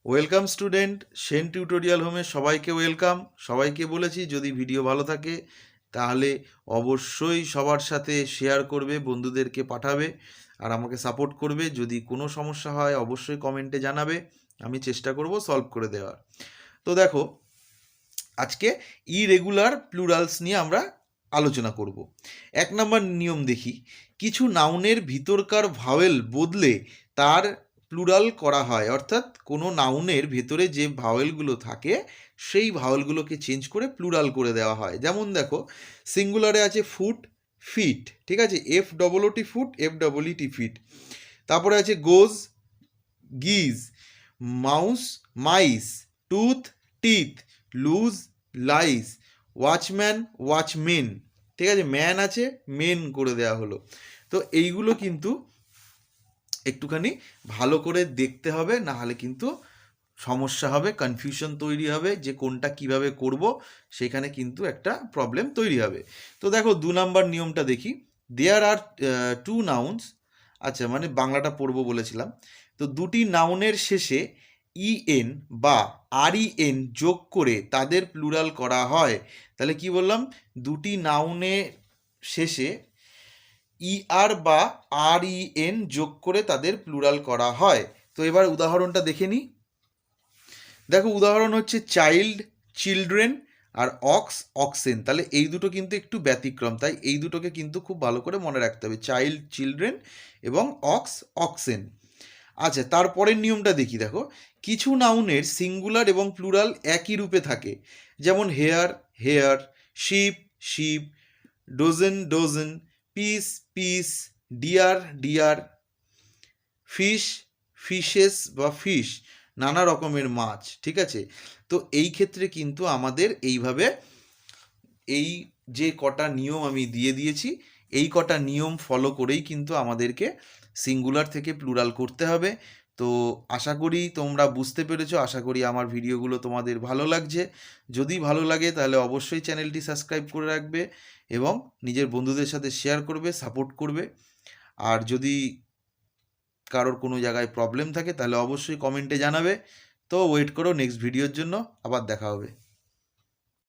Welcome student, Sen tutorial হোমে সবাইকে welcome. সবাইকে বলেছি যদি ভিডিও ভালো থাকে তাহলে অবশ্যই সবার সাথে শেয়ার করবে, বন্ধুদেরকে পাঠাবে আর আমাকে সাপোর্ট করবে। যদি কোনো সমস্যা হয় অবশ্যই কমেন্টে জানাবে, আমি চেষ্টা করব সলভ করে দেওয়ার। তো দেখো, আজকে ইরেগুলার প্লুরালস নিয়ে আমরা আলোচনা করব। 1 নম্বর নিয়ম দেখি, কিছু নাউনের ভিতরকার ভাওয়েল বদলে তার প্লুরাল করা হয়, অর্থাৎ কোনো নাউনের ভেতরে যে ভাওয়েলগুলো থাকে সেই ভাওয়েলগুলোকে চেঞ্জ করে প্লুরাল করে দেওয়া হয়। যেমন দেখো, সিঙ্গুলারে আছে ফুট, ফিট, ঠিক আছে, F double O T foot, F double E T feet. তারপরে আছে goose, geese, mouse, mice, tooth, teeth, louse, lice, watchman, watchmen, ঠিক আছে, ম্যান আছে, মেন করে দেওয়া হলো। তো এইগুলো কিন্তু একটুখানি ভালো করে দেখতে হবে, না হলে কিন্তু সমস্যা হবে, কনফিউশন তৈরি হবে যে কোনটা কিভাবে করব, সেখানে কিন্তু একটা প্রবলেম তৈরি হবে। তো দেখো 2 নম্বর নিয়মটা দেখি, দেয়ার আর টু নাউন্স, আচ্ছা মানে বাংলাটা পড়বো বলেছিলাম। তো দুটি নাউনের শেষে ইএন বা আরইএন যোগ করে তাদের প্লুরাল করা হয়। তাহলে কি বললাম, দুটি নাউনের শেষে ইআর বা আরইএন যোগ করে তাদের প্লুরাল করা হয়। তো এবার উদাহরণটা দেখে নিই। দেখো উদাহরণ হচ্ছে চাইল্ড, চিলড্রেন, আর অক্স, অক্সেন। তাহলে এই দুটো কিন্তু একটু ব্যতিক্রম, তাই এই দুটোকে কিন্তু খুব ভালো করে মনে রাখতে হবে, চাইল্ড, চিলড্রেন এবং অক্স, অক্সেন। আচ্ছা, তারপরের নিয়মটা দেখি। দেখো, কিছু নাউনের সিঙ্গুলার এবং প্লুরাল একই রূপে থাকে, যেমন hair, hair, sheep, sheep, dozen, dozen, piece, piece, deer, deer, fish, fishes বা ফিশ, নানা রকমের মাছ, ঠিক আছে। তো এই ক্ষেত্রে কিন্তু আমাদের এইভাবে এই যে কটা নিয়ম আমি দিয়ে দিয়েছি, এই কটা নিয়ম ফলো করেই কিন্তু আমাদেরকে সিঙ্গুলার থেকে প্লুরাল করতে হবে। তো আশা করি তোমরা বুঝতে পেরেছো, আশা করি আমার ভিডিওগুলো তোমাদের ভালো লাগছে। যদি ভালো লাগে তাহলে অবশ্যই চ্যানেলটি সাবস্ক্রাইব করে রাখবে এবং নিজের বন্ধুদের সাথে শেয়ার করবে, সাপোর্ট করবে। আর যদি কারোর কোনো জায়গায় প্রবলেম থাকে তাহলে অবশ্যই কমেন্টে জানাবে। তো ওয়েট করো নেক্সট ভিডিওর জন্য, আবার দেখা হবে।